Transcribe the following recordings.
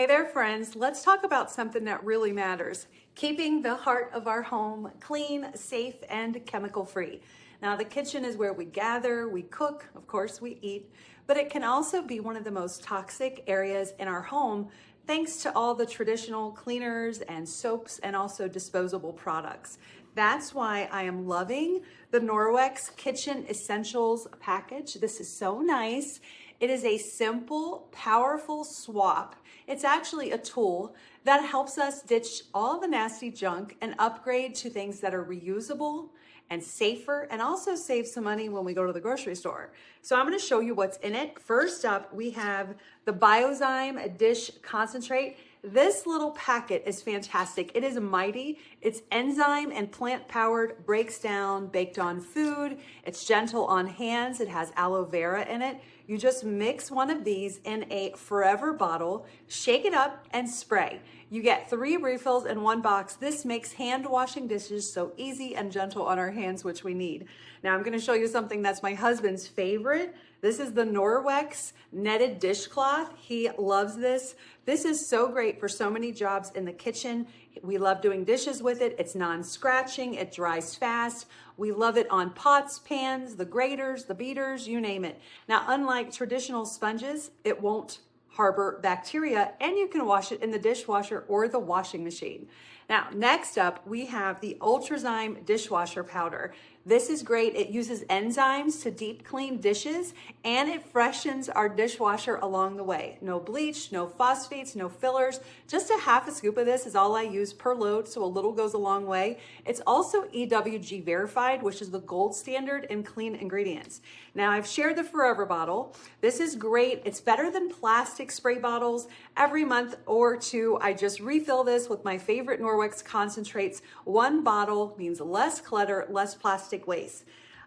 Hey there, friends. Let's talk about something that really matters. Keeping the heart of our home clean, safe, and chemical-free. Now, the kitchen is where we gather, we cook, of course, we eat, but it can also be one of the most toxic areas in our home thanks to all the traditional cleaners and soaps and also disposable products. That's why I am loving the Norwex Kitchen Essentials package. This is so nice. It is a simple, powerful swap. It's actually a tool that helps us ditch all the nasty junk and upgrade to things that are reusable and safer, and also save some money when we go to the grocery store. So I'm gonna show you what's in it. First up, we have the Biozyme Dish Concentrate. This little packet is fantastic. It is mighty. It's enzyme and plant powered, breaks down, baked on food. It's gentle on hands. It has aloe vera in it. You just mix one of these in a forever bottle, shake it up and spray. You get 3 refills in one box. This makes hand washing dishes so easy and gentle on our hands, which we need. Now I'm gonna show you something that's my husband's favorite. This is the Norwex netted dishcloth. He loves this. This is so great for so many jobs in the kitchen. We love doing dishes with it. It's non-scratching, it dries fast. We love it on pots, pans, the graters, the beaters, you name it. Now, unlike traditional sponges, it won't harbor bacteria, and you can wash it in the dishwasher or the washing machine. Now, next up, we have the Ultrazyme dishwasher powder. This is great. It uses enzymes to deep clean dishes, and it freshens our dishwasher along the way. No bleach, no phosphates, no fillers. Just a half a scoop of this is all I use per load, so a little goes a long way. It's also EWG verified, which is the gold standard in clean ingredients. Now, I've shared the Forever bottle. This is great. It's better than plastic spray bottles. Every month or two, I just refill this with my favorite Norwex concentrates. One bottle means less clutter, less plastic waste.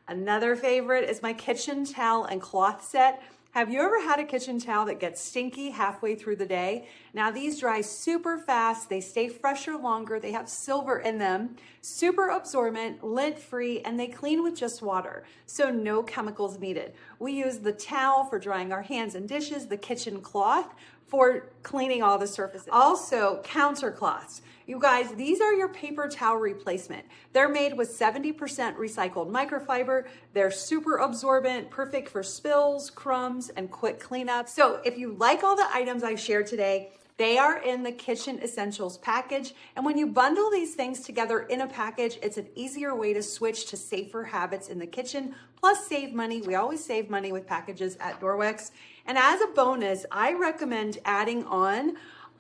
Another favorite is my kitchen towel and cloth set. Have you ever had a kitchen towel that gets stinky halfway through the day? Now these dry super fast, they stay fresher longer, they have silver in them, super absorbent, lint-free, and they clean with just water, so no chemicals needed. We use the towel for drying our hands and dishes, the kitchen cloth for cleaning all the surfaces. Also, counter cloths. You guys, these are your paper towel replacement. They're made with 70% recycled microfiber. They're super absorbent, perfect for spills, crumbs, and quick cleanup. So if you like all the items I shared today, they are in the Kitchen Essentials package. And when you bundle these things together in a package, it's an easier way to switch to safer habits in the kitchen, plus save money. We always save money with packages at Norwex. And as a bonus, I recommend adding on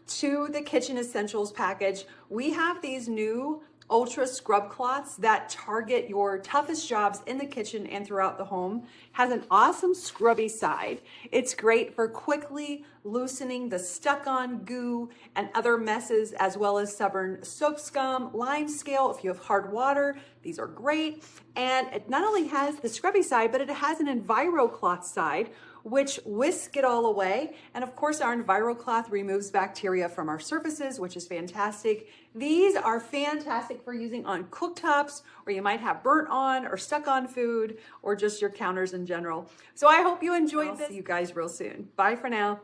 to the Kitchen Essentials package. We have these new ultra scrub cloths that target your toughest jobs in the kitchen and throughout the home. Has an awesome scrubby side. It's great for quickly loosening the stuck-on goo and other messes, as well as stubborn soap scum, lime scale. If you have hard water, these are great. And it not only has the scrubby side, but it has an EnviroCloth side, which whisk it all away. And of course, our EnviroCloth removes bacteria from our surfaces, which is fantastic. These are fantastic for using on cooktops, where you might have burnt on or stuck on food, or just your counters in general. So I hope you enjoyed this. See you guys real soon. Bye for now.